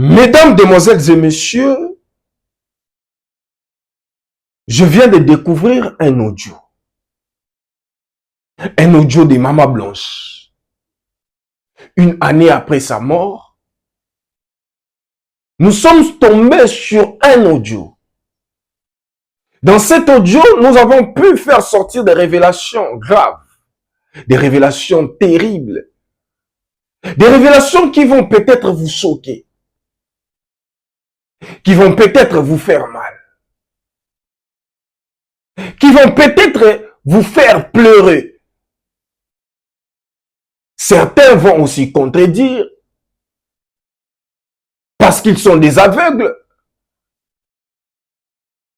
Mesdames, demoiselles et messieurs, je viens de découvrir un audio. Un audio de Maman Blanche. Une année après sa mort, nous sommes tombés sur un audio. Dans cet audio, nous avons pu faire sortir des révélations graves, des révélations terribles, des révélations qui vont peut-être vous choquer, qui vont peut-être vous faire mal, qui vont peut-être vous faire pleurer. Certains vont aussi contredire parce qu'ils sont des aveugles.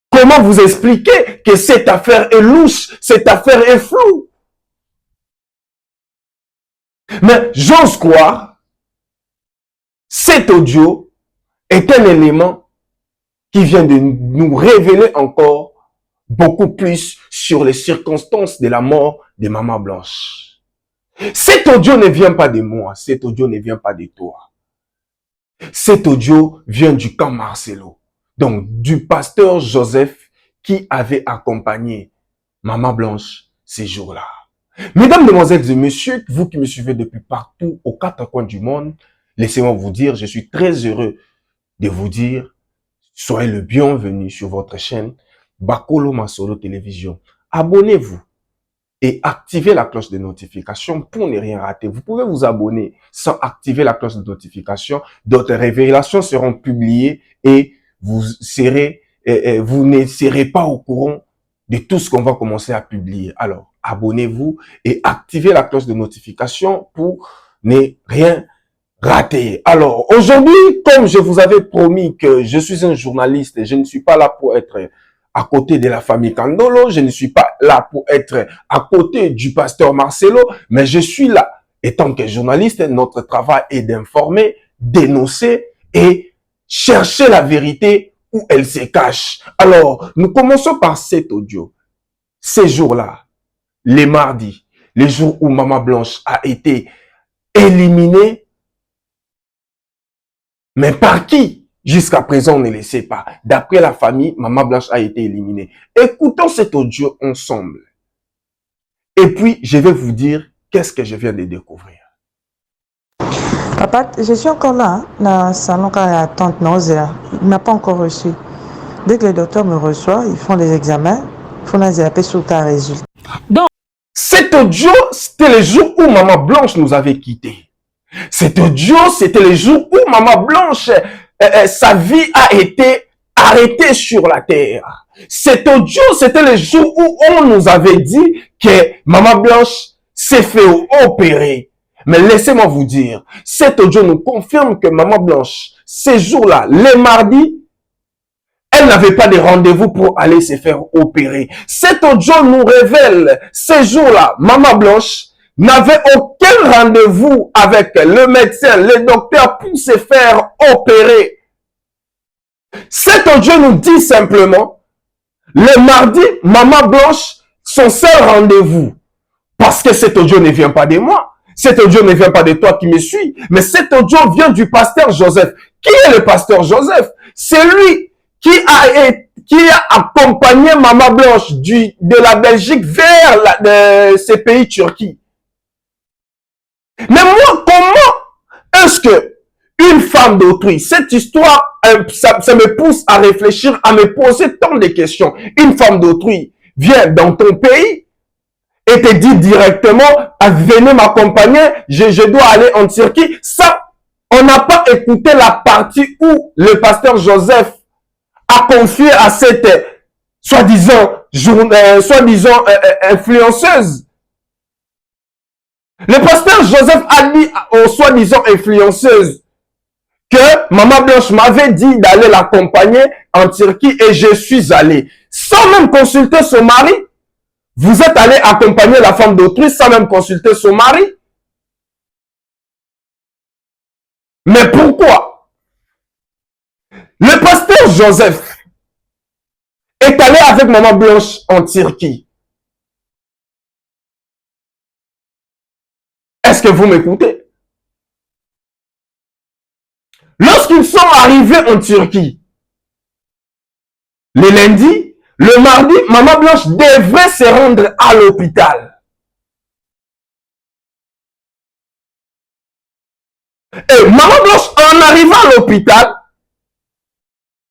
Comment vous expliquer que cette affaire est louche, cette affaire est floue? Mais j'ose croire, cet audio est un élément qui vient de nous révéler encore beaucoup plus sur les circonstances de la mort de Maman Blanche. Cet audio ne vient pas de moi, cet audio ne vient pas de toi. Cet audio vient du camp Marcelo, donc du pasteur Joseph qui avait accompagné Maman Blanche ces jours-là. Mesdames, demoiselles et messieurs, vous qui me suivez depuis partout, aux quatre coins du monde, laissez-moi vous dire, je suis très heureux de vous dire, soyez le bienvenu sur votre chaîne Bakolo Masolo Télévision. Abonnez-vous et activez la cloche de notification pour ne rien rater. Vous pouvez vous abonner sans activer la cloche de notification. D'autres révélations seront publiées et vous ne serez pas au courant de tout ce qu'on va commencer à publier. Alors, abonnez-vous et activez la cloche de notification pour ne rien rater. Alors, aujourd'hui, comme je vous avais promis que je suis un journaliste et je ne suis pas là pour être à côté de la famille Kandolo, je ne suis pas là pour être à côté du pasteur Marcelo, mais je suis là. Étant que journaliste, notre travail est d'informer, dénoncer et chercher la vérité où elle se cache. Alors, nous commençons par cet audio. Ces jours-là, les mardis, les jours où Maman Blanche a été éliminée, mais par qui? Jusqu'à présent, on ne le sait pas. D'après la famille, Maman Blanche a été éliminée. Écoutons cet audio ensemble. Et puis, je vais vous dire qu'est-ce que je viens de découvrir. Papa, je suis encore là, hein, dans le salon quand il y a tante Nausea. Il ne m'a pas encore reçu. Dès que le docteur me reçoit, ils font les examens, ils font les appels sur ta résultat. Donc, cet audio, c'était le jour où Maman Blanche nous avait quittés. Cet audio, c'était le jour où Maman Blanche, sa vie a été arrêtée sur la terre. Cet audio, c'était le jour où on nous avait dit que Maman Blanche s'est fait opérer. Mais laissez-moi vous dire, cet audio nous confirme que Maman Blanche, ces jours-là, les mardis, elle n'avait pas de rendez-vous pour aller se faire opérer. Cet audio nous révèle, ces jours-là, Maman Blanche n'avait aucun rendez-vous avec le médecin, le docteur pour se faire opérer. Cet audio nous dit simplement, le mardi, Maman Blanche, son seul rendez-vous, parce que cet audio ne vient pas de moi, cet audio ne vient pas de toi qui me suis, mais cet audio vient du pasteur Joseph. Qui est le pasteur Joseph? C'est lui qui a accompagné Maman Blanche de la Belgique vers ces pays Turquie. Mais moi, comment est-ce que une femme d'autrui, cette histoire, ça me pousse à réfléchir, à me poser tant de questions. Une femme d'autrui vient dans ton pays et te dit directement, venez m'accompagner, je dois aller en Turquie. Ça, on n'a pas écouté la partie où le pasteur Joseph a confié à cette soi-disant influenceuse. Le pasteur Joseph a dit aux soi-disant influenceuses que Maman Blanche m'avait dit d'aller l'accompagner en Turquie et je suis allé. Sans même consulter son mari. Vous êtes allé accompagner la femme d'autrui sans même consulter son mari. Mais pourquoi? Le pasteur Joseph est allé avec Maman Blanche en Turquie. Est-ce que vous m'écoutez? Lorsqu'ils sont arrivés en Turquie, le lundi, le mardi, Maman Blanche devrait se rendre à l'hôpital. Et Maman Blanche, en arrivant à l'hôpital,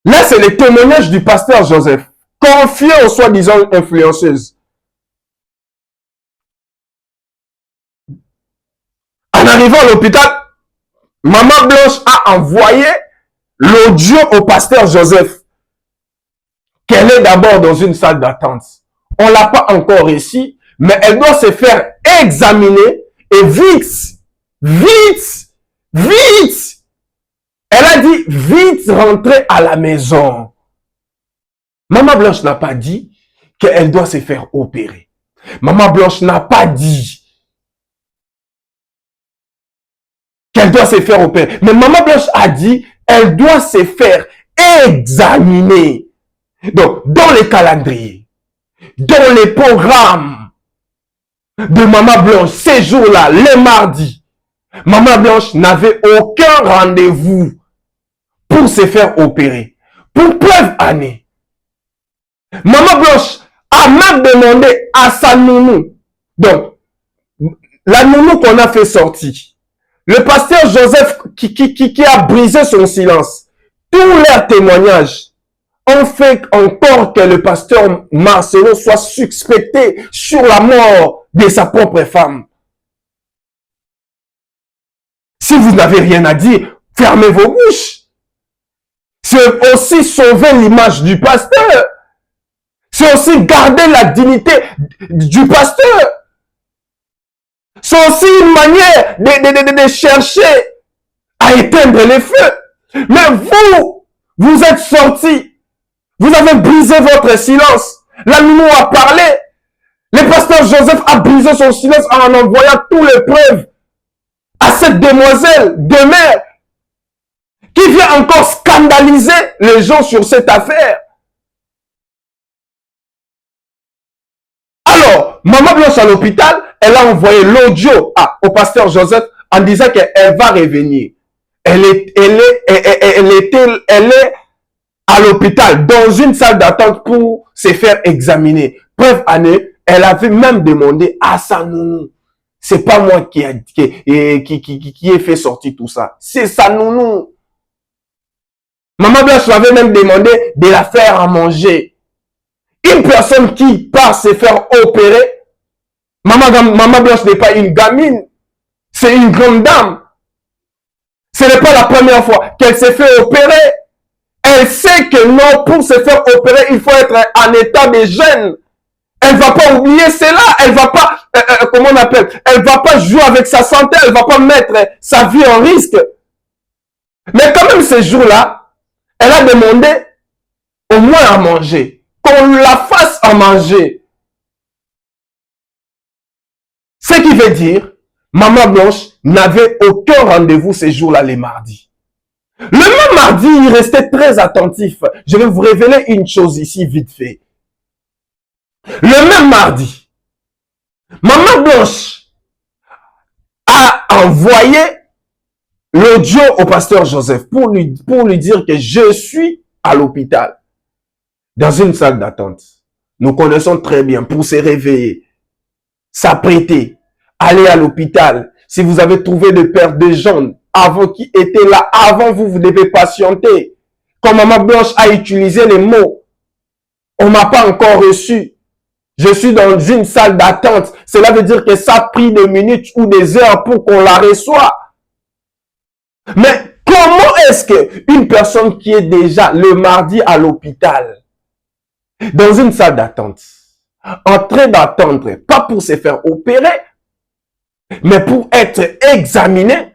là c'est le témoignage du pasteur Joseph, confié aux soi-disant influenceuses. En arrivant à l'hôpital, Maman Blanche a envoyé l'audio au pasteur Joseph, qu'elle est d'abord dans une salle d'attente. On ne l'a pas encore reçue, mais elle doit se faire examiner et vite, vite, vite. Elle a dit vite rentrer à la maison. Maman Blanche n'a pas dit qu'elle doit se faire opérer. Maman Blanche n'a pas dit qu'elle doit se faire opérer. Mais Maman Blanche a dit qu'elle doit se faire examiner. Donc, dans les calendriers, dans les programmes de Maman Blanche, ces jours-là, les mardis, Maman Blanche n'avait aucun rendez-vous pour se faire opérer. Pour preuve année, Maman Blanche a même demandé à sa nounou, donc, la nounou qu'on a fait sortir, le pasteur Joseph qui a brisé son silence, tous leurs témoignages ont fait encore que le pasteur Marcelo soit suspecté sur la mort de sa propre femme. Si vous n'avez rien à dire, fermez vos bouches. C'est aussi sauver l'image du pasteur. C'est aussi garder la dignité du pasteur. C'est aussi une manière de chercher à éteindre les feux. Mais vous êtes sortis. Vous avez brisé votre silence. La nounou a parlé. Le pasteur Joseph a brisé son silence en envoyant toutes les preuves à cette demoiselle de mère qui vient encore scandaliser les gens sur cette affaire. Alors, Maman Blanche à l'hôpital, elle a envoyé l'audio au pasteur Joseph en disant qu'elle va revenir. Elle est à l'hôpital, dans une salle d'attente pour se faire examiner. Preuve année, elle avait même demandé à sa nounou. C'est pas moi qui ai fait sortir tout ça. C'est sa nounou. Maman Blanche avait même demandé de la faire à manger. Une personne qui part se faire opérer, Maman Blanche n'est pas une gamine. C'est une grande dame. Ce n'est pas la première fois qu'elle s'est fait opérer. Elle sait que non, pour se faire opérer, il faut être en état de jeûne. Elle va pas oublier cela. Elle va pas, comment on appelle, elle va pas jouer avec sa santé. Elle va pas mettre sa vie en risque. Mais quand même, ces jours-là, elle a demandé au moins à manger. Qu'on la fasse à manger. Ce qui veut dire, Maman Blanche n'avait aucun rendez-vous ces jours-là, les mardis. Le même mardi, il restait très attentif. Je vais vous révéler une chose ici, vite fait. Le même mardi, Maman Blanche a envoyé l'audio au pasteur Joseph pour lui dire que je suis à l'hôpital, dans une salle d'attente. Nous connaissons très bien, pour se réveiller, s'apprêter, aller à l'hôpital. Si vous avez trouvé des paires de jambes, avant qui étaient là, avant vous, vous devez patienter. Quand Maman Blanche a utilisé les mots, on m'a pas encore reçu. Je suis dans une salle d'attente. Cela veut dire que ça a pris des minutes ou des heures pour qu'on la reçoive. Mais comment est-ce qu'une personne qui est déjà le mardi à l'hôpital, dans une salle d'attente, en train d'attendre, pas pour se faire opérer, mais pour être examinée,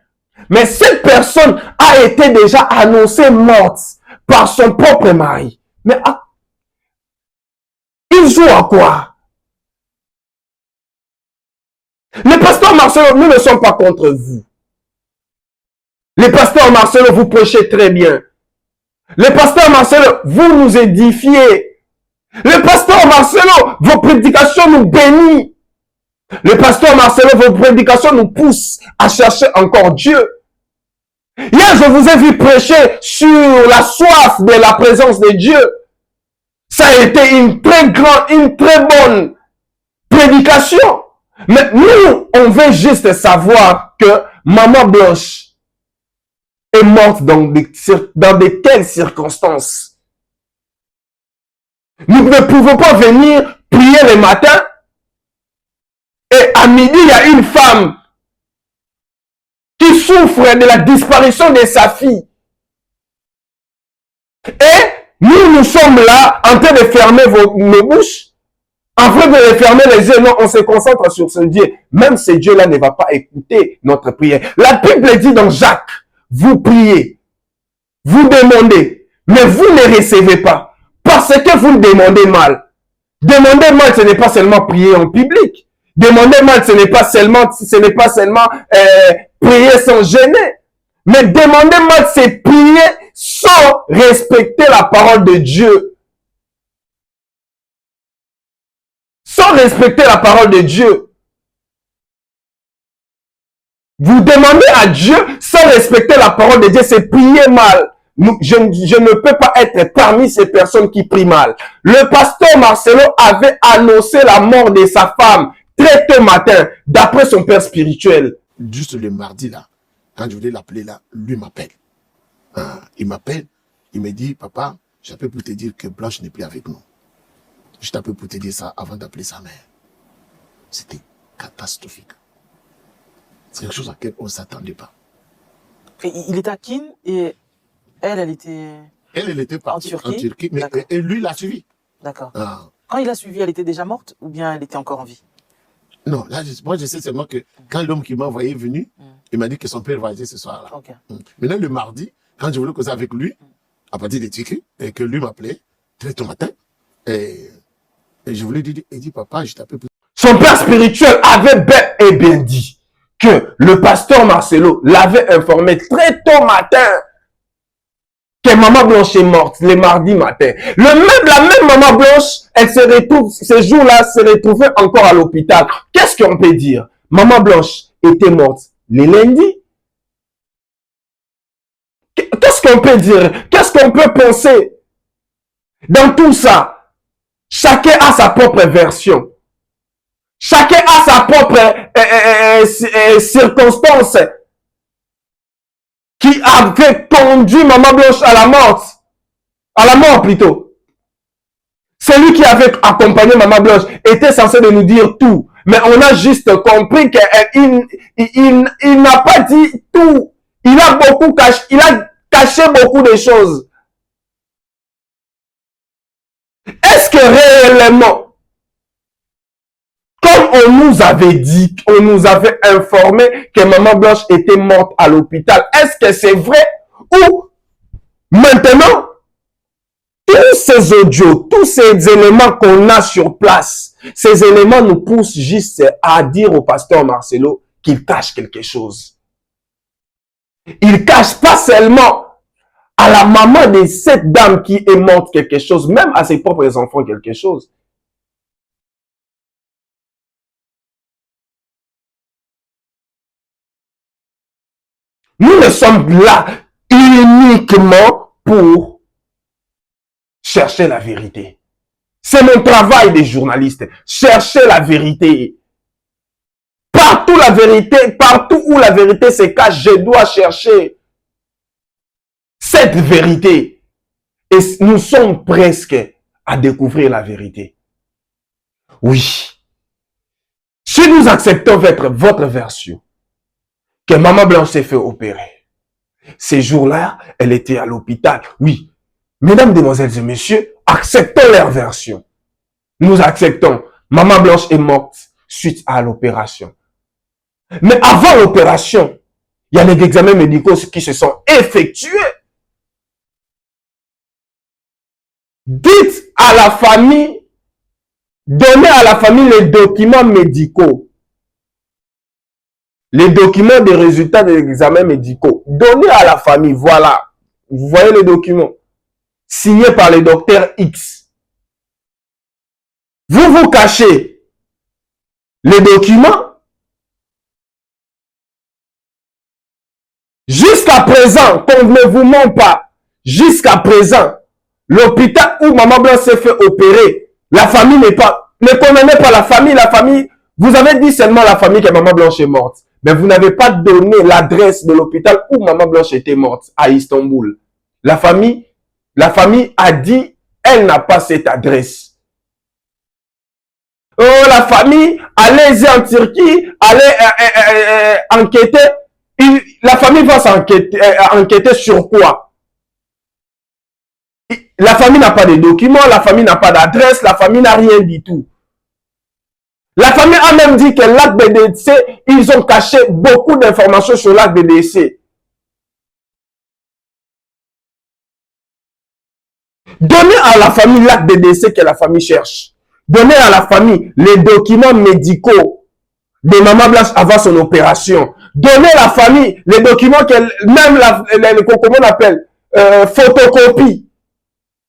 mais cette personne a été déjà annoncée morte par son propre mari. Mais il joue à quoi? Le pasteur Marcelo, nous ne sommes pas contre vous. Le pasteur Marcelo, vous prêchez très bien. Le pasteur Marcelo, vous nous édifiez. Le pasteur Marcelo, vos prédications nous bénissent. Le pasteur Marcelo, vos prédications nous poussent à chercher encore Dieu. Hier, je vous ai vu prêcher sur la soif de la présence de Dieu. Ça a été une très bonne prédication. Mais nous, on veut juste savoir que Maman Blanche est morte dans de quelles circonstances. Nous ne pouvons pas venir prier le matin et à midi, il y a une femme qui souffre de la disparition de sa fille. Et nous sommes là en train de fermer nos bouches, en train de fermer les yeux. Non, on se concentre sur ce Dieu. Même ce Dieu-là ne va pas écouter notre prière. La Bible dit dans Jacques, vous priez, vous demandez, mais vous ne recevez pas, parce que vous demandez mal. Demander mal, ce n'est pas seulement prier en public. Demander mal, ce n'est pas seulement prier sans gêner. Mais demander mal, c'est prier sans respecter la parole de Dieu. Sans respecter la parole de Dieu. Vous demandez à Dieu sans respecter la parole de Dieu, c'est prier mal. Je ne peux pas être parmi ces personnes qui prient mal. Le pasteur Marcelo avait annoncé la mort de sa femme très tôt matin, d'après son père spirituel. Juste le mardi là, quand je voulais l'appeler là, lui m'appelle. Il m'appelle, il me dit, papa, j'appelle pour te dire que Blanche n'est plus avec nous. Je t'appelle pour te dire ça avant d'appeler sa mère. C'était catastrophique. C'est quelque chose à laquelle on ne s'attendait pas. Et il était à Kin et elle était... Elle était partie en Turquie, mais et lui l'a suivi. D'accord. Quand il l'a suivi, elle était déjà morte ou bien elle était encore en vie? Non, là, moi je sais seulement que quand l'homme qui m'a envoyé est venu, il m'a dit que son père va agir ce soir-là. Okay. Maintenant, le mardi, quand je voulais causer avec lui, à partir des Turquie, et que lui m'appelait très tôt matin, et je voulais dire, il dit, papa, je t'appelle pour... Son père spirituel avait bel et bien dit que le pasteur Marcelo l'avait informé très tôt matin que Maman Blanche est morte le mardi matin. La même Maman Blanche, elle se retrouve, ce jour-là, se retrouvait encore à l'hôpital. Qu'est-ce qu'on peut dire? Maman Blanche était morte le lundi. Qu'est-ce qu'on peut dire? Qu'est-ce qu'on peut penser? Dans tout ça, chacun a sa propre version. Chacun a sa propre circonstance qui avait conduit Maman Blanche à la mort. À la mort plutôt. Celui qui avait accompagné Maman Blanche était censé de nous dire tout. Mais on a juste compris qu'il n'a pas dit tout. Il a caché beaucoup de choses. Est-ce que réellement, comme on nous avait dit, on nous avait informé que Maman Blanche était morte à l'hôpital, est-ce que c'est vrai ou maintenant, tous ces audios, tous ces éléments qu'on a sur place, ces éléments nous poussent juste à dire au pasteur Marcelo qu'il cache quelque chose. Il cache pas seulement à la maman de cette dame qui est morte quelque chose, même à ses propres enfants quelque chose. Nous ne sommes là uniquement pour chercher la vérité. C'est mon travail de journaliste. Chercher la vérité. Partout où la vérité se cache, je dois chercher cette vérité. Et nous sommes presque à découvrir la vérité. Oui. Si nous acceptons votre version, que Maman Blanche s'est fait opérer. Ces jours-là, elle était à l'hôpital. Oui. Mesdames, Demoiselles et Messieurs, acceptons leur version. Nous acceptons. Maman Blanche est morte suite à l'opération. Mais avant l'opération, il y a des examens médicaux qui se sont effectués. Dites à la famille, donnez à la famille les documents médicaux. Les documents des résultats des examens médicaux. Donnez à la famille, voilà. Vous voyez les documents. Signés par le docteur X. Vous cachez les documents juste Jusqu'à présent, qu'on ne vous ment pas, jusqu'à présent, l'hôpital où Maman Blanche s'est fait opérer, la famille ne condamnez pas la famille, vous avez dit seulement la famille que Maman Blanche est morte. Mais vous n'avez pas donné l'adresse de l'hôpital où Maman Blanche était morte, à Istanbul. La famille a dit, elle n'a pas cette adresse. Oh, la famille, allez en Turquie, allez enquêter. La famille va enquêter sur quoi? La famille n'a pas de documents, la famille n'a pas d'adresse, la famille n'a rien du tout. La famille a même dit que l'acte de décès, ils ont caché beaucoup d'informations sur l'acte de décès. Donnez à la famille l'acte de décès que la famille cherche. Donnez à la famille les documents médicaux de Maman Blanche avant son opération. Donnez à la famille les documents que même comment on appelle photocopie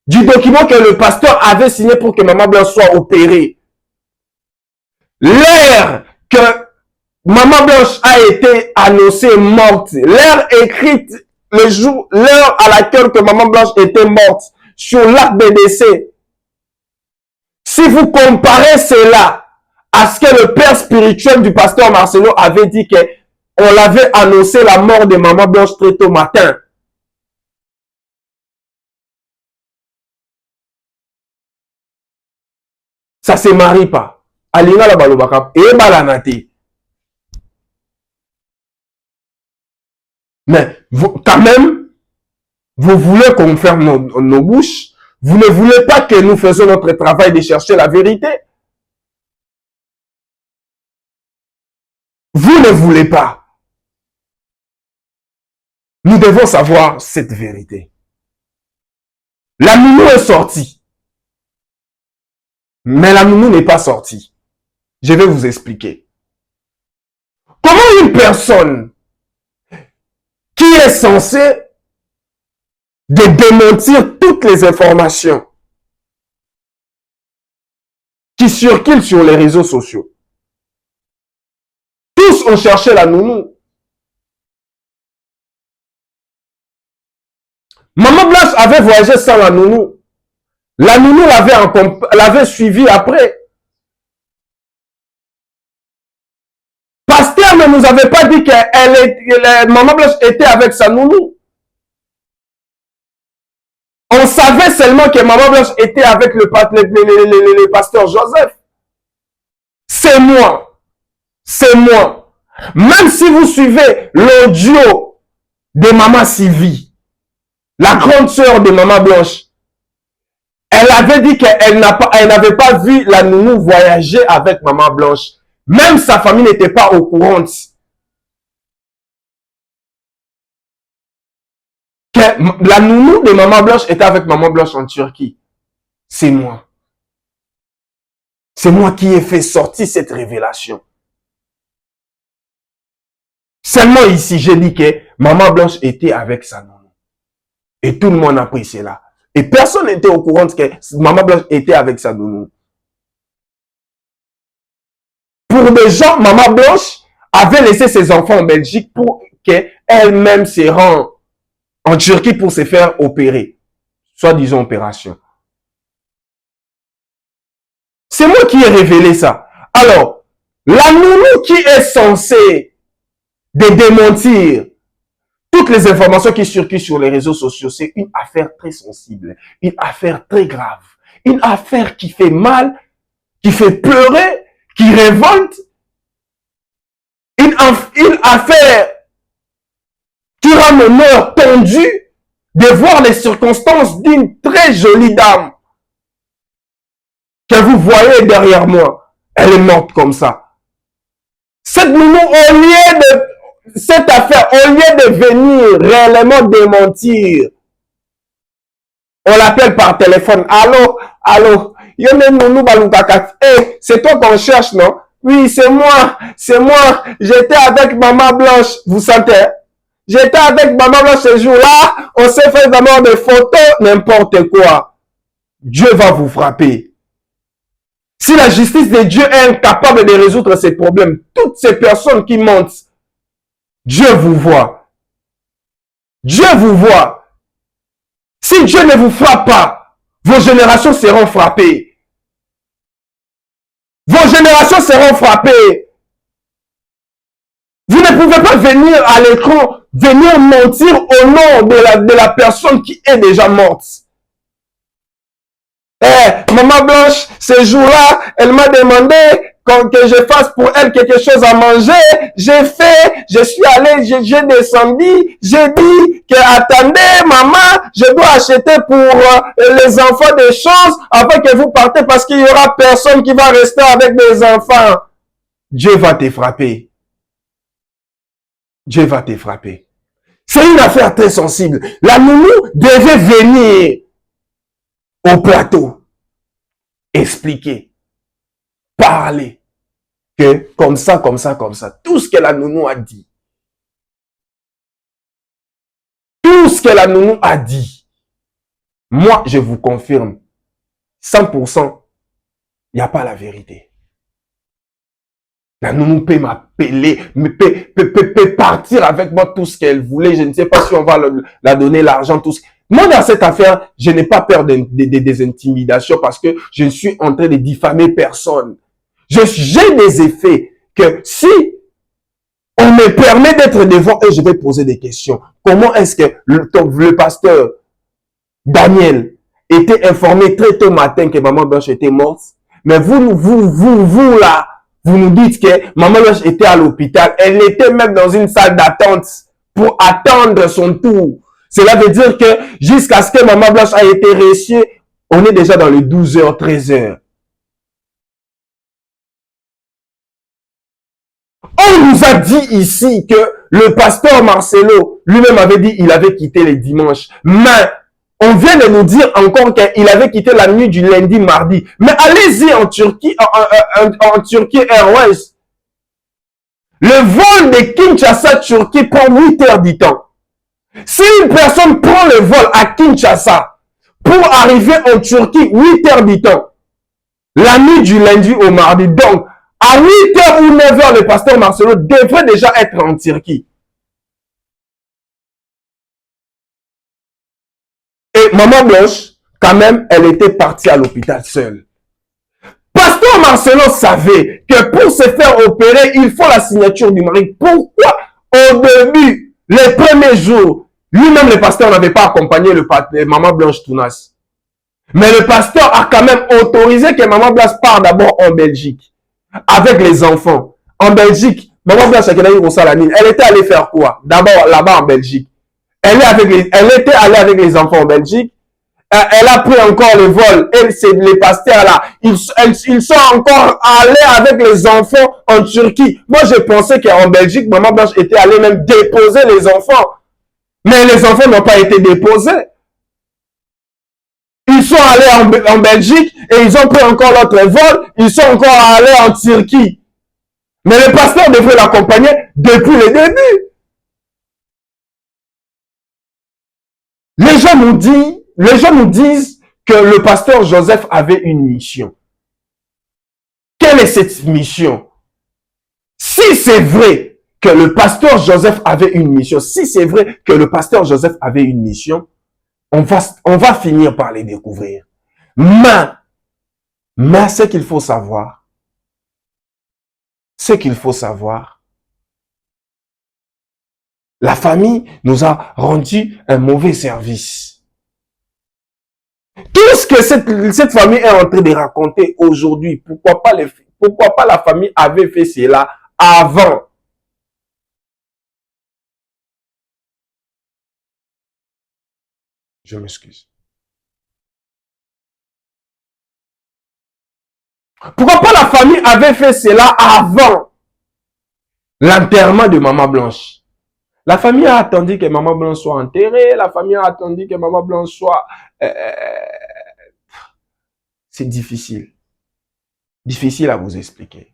du document que le pasteur avait signé pour que Maman Blanche soit opérée. L'heure que Maman Blanche a été annoncée morte, l'heure écrite, l'heure à laquelle que Maman Blanche était morte, sur l'acte de décès. Si vous comparez cela à ce que le père spirituel du pasteur Marcelo avait dit qu'on l'avait annoncé la mort de Maman Blanche très tôt matin. Ça ne se marie pas. Alina la balobaka et balanati. Mais quand même, vous voulez qu'on ferme nos bouches. Vous ne voulez pas que nous faisions notre travail de chercher la vérité. Vous ne voulez pas. Nous devons savoir cette vérité. La nounou est sortie. Mais la nounou n'est pas sortie. Je vais vous expliquer. Comment une personne qui est censée de démentir toutes les informations qui circulent sur les réseaux sociaux. Tous ont cherché la nounou. Maman Blanche avait voyagé sans la nounou. La nounou l'avait suivi après. Pasteur ne nous avait pas dit que Maman Blanche était avec sa nounou. On savait seulement que Maman Blanche était avec le pasteur Joseph. C'est moi. C'est moi. Même si vous suivez l'audio de Maman Sylvie, la grande sœur de Maman Blanche, elle avait dit qu'elle n'avait pas vu la nounou voyager avec Maman Blanche. Même sa famille n'était pas au courant. Que la nounou de Maman Blanche était avec Maman Blanche en Turquie. C'est moi. C'est moi qui ai fait sortir cette révélation. Seulement ici, j'ai dit que Maman Blanche était avec sa nounou. Et tout le monde a pris cela. Et personne n'était au courant que Maman Blanche était avec sa nounou. Pour des gens, Maman Blanche avait laissé ses enfants en Belgique pour qu'elle-même se rende en Turquie pour se faire opérer. Soit disons opération. C'est moi qui ai révélé ça. Alors, la nounou qui est censée de démentir toutes les informations qui circulent sur les réseaux sociaux, c'est une affaire très sensible, une affaire très grave, une affaire qui fait mal, qui fait pleurer, qui révolte, une affaire qui rend mon cœur tendu de voir les circonstances d'une très jolie dame que vous voyez derrière moi. Elle est morte comme ça. Cette nounou, au lieu de cette affaire, au lieu de venir réellement démentir, on l'appelle par téléphone. Allô, allô, c'est toi qu'on cherche, non? Oui, c'est moi, j'étais avec Maman Blanche, vous sentez? J'étais avec Maman Blanche ce jour-là, on s'est fait d'abord des photos, n'importe quoi. Dieu va vous frapper. Si la justice de Dieu est incapable de résoudre ces problèmes, toutes ces personnes qui mentent, Dieu vous voit. Dieu vous voit. Si Dieu ne vous frappe pas, vos générations seront frappées. Vos générations seront frappées. Vous ne pouvez pas venir à l'écran, venir mentir au nom de la personne qui est déjà morte. Maman Blanche, ce jour-là, elle m'a demandé que je fasse pour elle quelque chose à manger. J'ai fait, je suis allé, j'ai descendu, j'ai dit que attendez, maman, je dois acheter pour les enfants des choses afin que vous partez parce qu'il y aura personne qui va rester avec des enfants. Dieu va te frapper. Dieu va te frapper. C'est une affaire très sensible. La nounou devait venir au plateau, expliquer, parler, que comme ça, comme ça, comme ça, tout ce que la nounou a dit, tout ce que la nounou a dit, moi, je vous confirme, 100%, il n'y a pas la vérité. La nounou peut m'appeler, peut partir avec moi tout ce qu'elle voulait. Je ne sais pas si on va la donner l'argent, tout ce. Moi, dans cette affaire, je n'ai pas peur des intimidations parce que je suis en train de diffamer personne. J'ai des effets que si on me permet d'être devant eux, je vais poser des questions. Comment est-ce que le pasteur Daniel était informé très tôt matin que Maman Blanche était morte? Mais vous là, vous nous dites que Maman Blanche était à l'hôpital. Elle était même dans une salle d'attente pour attendre son tour. Cela veut dire que jusqu'à ce que Maman Blanche a été reçue, on est déjà dans les 12h, 13h. On nous a dit ici que le pasteur Marcelo lui-même avait dit qu'il avait quitté les dimanches. Mais on vient de nous dire encore qu'il avait quitté la nuit du lundi, mardi. Mais allez-y en Turquie, en Turquie Airways. Le vol de Kinshasa, Turquie prend 8 heures du temps. Si une personne prend le vol à Kinshasa pour arriver en Turquie 8 heures du temps, la nuit du lundi au mardi, donc à 8h ou 9h, le pasteur Marcelo devrait déjà être en Turquie. Et Maman Blanche, quand même, elle était partie à l'hôpital seule. Pasteur Marcelo savait que pour se faire opérer, il faut la signature du mari. Pourquoi au début, les premiers jours, lui-même le pasteur n'avait pas accompagné Maman Blanche Tounas. Mais le pasteur a quand même autorisé que Maman Blanche parte d'abord en Belgique. Avec les enfants. En Belgique, Maman Blanche elle était allée faire quoi? D'abord là-bas en Belgique. Elle était allée avec les enfants en Belgique. Elle a pris encore le vol. Les pasteurs là, ils sont encore allés avec les enfants en Turquie. Moi, je pensais qu'en Belgique, Maman Blanche était allée même déposer les enfants. Mais les enfants n'ont pas été déposés. Ils sont allés en Belgique et ils ont pris encore l'autre vol. Ils sont encore allés en Turquie. Mais le pasteur devrait l'accompagner depuis le début. Les gens nous disent que le pasteur Joseph avait une mission. Quelle est cette mission? Si c'est vrai que le pasteur Joseph avait une mission, si c'est vrai que le pasteur Joseph avait une mission, on va finir par les découvrir. Mais ce qu'il faut savoir, la famille nous a rendu un mauvais service. Tout ce que cette famille est en train de raconter aujourd'hui, pourquoi pas la famille avait fait cela avant? Je m'excuse. Pourquoi pas la famille avait fait cela avant l'enterrement de Maman Blanche? La famille a attendu que Maman Blanche soit enterrée. La famille a attendu que Maman Blanche soit... c'est difficile. Difficile à vous expliquer.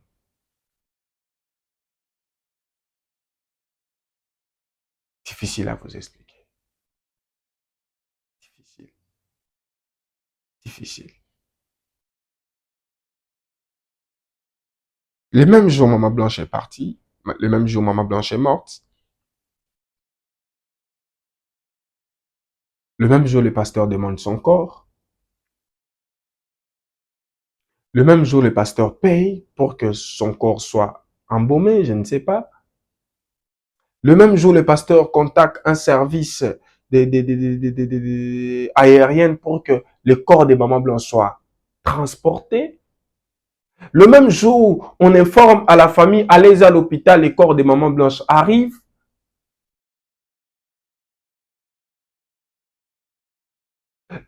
Difficile à vous expliquer. Difficile. Difficile. Le même jour, Maman Blanche est partie. Le même jour, Maman Blanche est morte. Le même jour, le pasteur demande son corps. Le même jour, le pasteur paye pour que son corps soit embaumé, je ne sais pas. Le même jour, le pasteur contacte un service aérien pour que le corps des mamans blanches soit transporté. Le même jour, on informe à la famille, allez à l'hôpital, les corps des mamans blanches arrivent.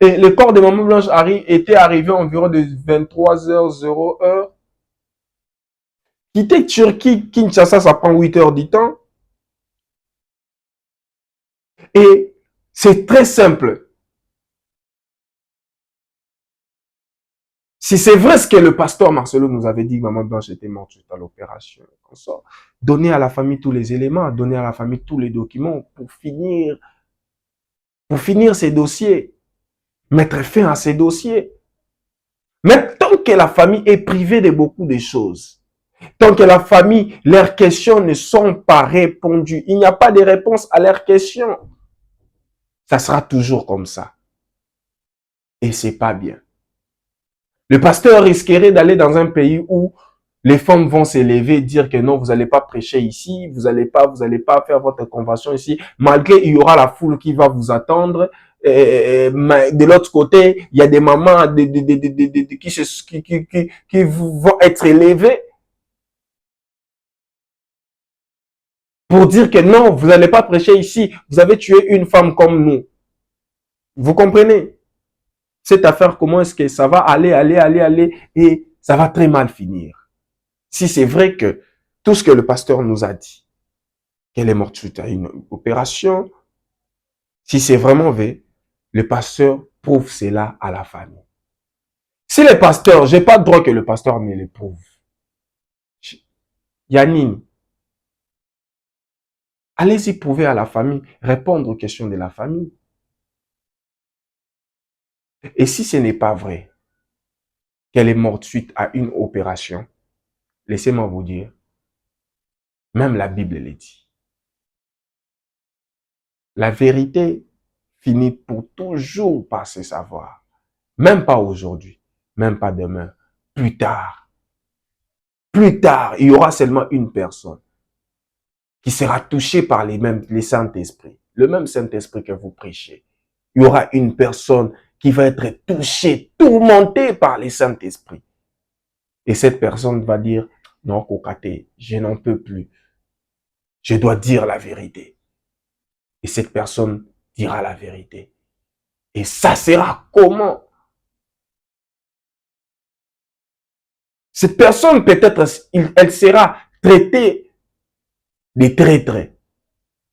Et le corps des mamans blanches était arrivé environ de 23h00. Quitter Turquie, Kinshasa, ça prend 8 heures du temps. Et c'est très simple. Si c'est vrai ce que le pasteur Marcelo nous avait dit, que maman blanche était morte suite à l'opération, donner à la famille tous les éléments, donner à la famille tous les documents pour finir ces dossiers, mettre fin à ces dossiers. Mais tant que la famille est privée de beaucoup de choses, tant que la famille, leurs questions ne sont pas répondues, il n'y a pas de réponse à leurs questions, ça sera toujours comme ça. Et c'est pas bien. Le pasteur risquerait d'aller dans un pays où les femmes vont s'élever, dire que non, vous n'allez pas prêcher ici, vous n'allez pas faire votre convention ici, malgré il y aura la foule qui va vous attendre. Mais de l'autre côté, il y a des mamans qui vont être élevées pour dire que non, vous n'allez pas prêcher ici, vous avez tué une femme comme nous. Vous comprenez? Cette affaire, comment est-ce que ça va aller, et ça va très mal finir. Si c'est vrai que tout ce que le pasteur nous a dit, qu'elle est morte suite à une opération, si c'est vraiment vrai, le pasteur prouve cela à la famille. Si le pasteur, j'ai pas le droit que le pasteur me le prouve. Yanine, allez-y prouver à la famille, répondre aux questions de la famille. Et si ce n'est pas vrai qu'elle est morte suite à une opération, laissez-moi vous dire, même la Bible le dit. La vérité finit pour toujours par se savoir. Même pas aujourd'hui, même pas demain, plus tard. Plus tard, il y aura seulement une personne qui sera touchée par les Saint-Esprit. Le même Saint-Esprit que vous prêchez. Il y aura une personne qui va être touchée, tourmentée par les Saint-Esprit. Et cette personne va dire, non, Kokate, je n'en peux plus. Je dois dire la vérité. Et cette personne dira la vérité. Et ça sera comment? Cette personne, peut-être, elle sera traitée de traîtres,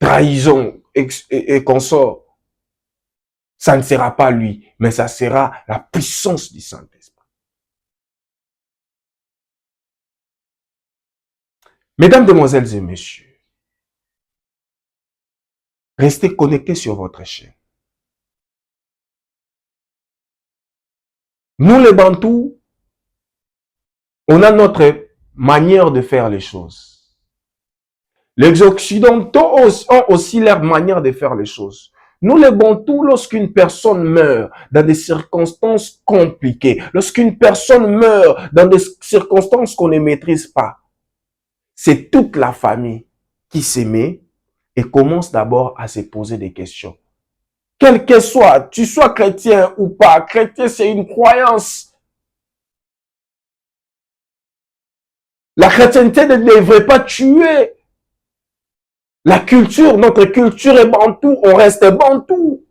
trahison et consorts. Ça ne sera pas lui, mais ça sera la puissance du Saint-Esprit. Mesdames, demoiselles et messieurs, restez connectés sur votre chaîne. Nous, les Bantous, on a notre manière de faire les choses. Les Occidentaux ont aussi leur manière de faire les choses. Nous, les Bantous, lorsqu'une personne meurt dans des circonstances compliquées, lorsqu'une personne meurt dans des circonstances qu'on ne maîtrise pas, c'est toute la famille qui s'émet et commence d'abord à se poser des questions. Quel que soit, tu sois chrétien ou pas, chrétien c'est une croyance. La chrétienté ne devrait pas tuer. La culture, notre culture est bantou, on reste bantou.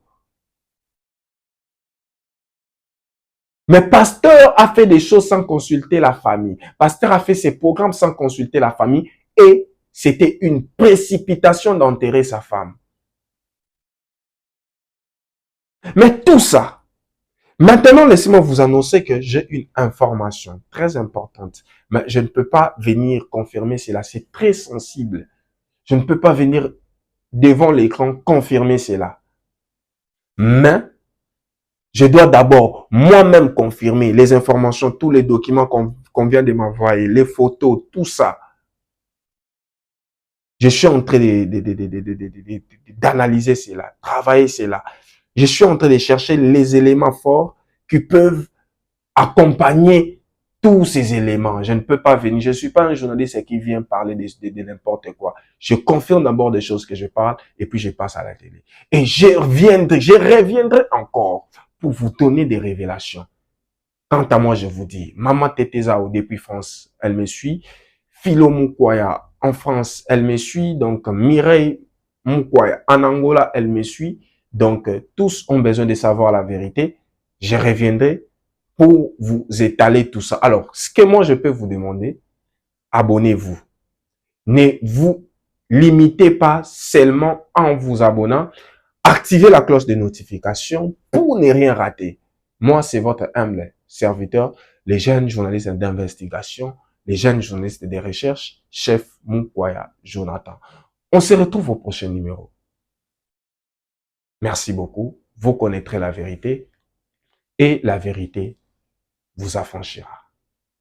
Mais Pasteur a fait des choses sans consulter la famille. Pasteur a fait ses programmes sans consulter la famille et c'était une précipitation d'enterrer sa femme. Mais tout ça, maintenant laissez-moi vous annoncer que j'ai une information très importante. Mais je ne peux pas venir confirmer cela, c'est très sensible. Je ne peux pas venir devant l'écran confirmer cela. Mais je dois d'abord moi-même confirmer les informations, tous les documents qu'on vient de m'envoyer, les photos, tout ça. Je suis en train d'analyser cela, travailler cela. Je suis en train de chercher les éléments forts qui peuvent accompagner tous ces éléments. Je ne peux pas venir. Je ne suis pas un journaliste qui vient parler de n'importe quoi. Je confirme d'abord des choses que je parle et puis je passe à la télé. Et je reviendrai encore pour vous donner des révélations. Quant à moi, je vous dis, Maman Tetezao depuis France, elle me suit. Philo Mukwaya en France, elle me suit. Donc, Mireille Mukwaya en Angola, elle me suit. Donc, tous ont besoin de savoir la vérité. Je reviendrai pour vous étaler tout ça. Alors, ce que moi, je peux vous demander, abonnez-vous. Ne vous limitez pas seulement en vous abonnant. Activez la cloche de notification pour ne rien rater. Moi, c'est votre humble serviteur, les jeunes journalistes d'investigation, les jeunes journalistes de recherche, chef Mukwaya Jonathan. On se retrouve au prochain numéro. Merci beaucoup. Vous connaîtrez la vérité et la vérité vous affranchira.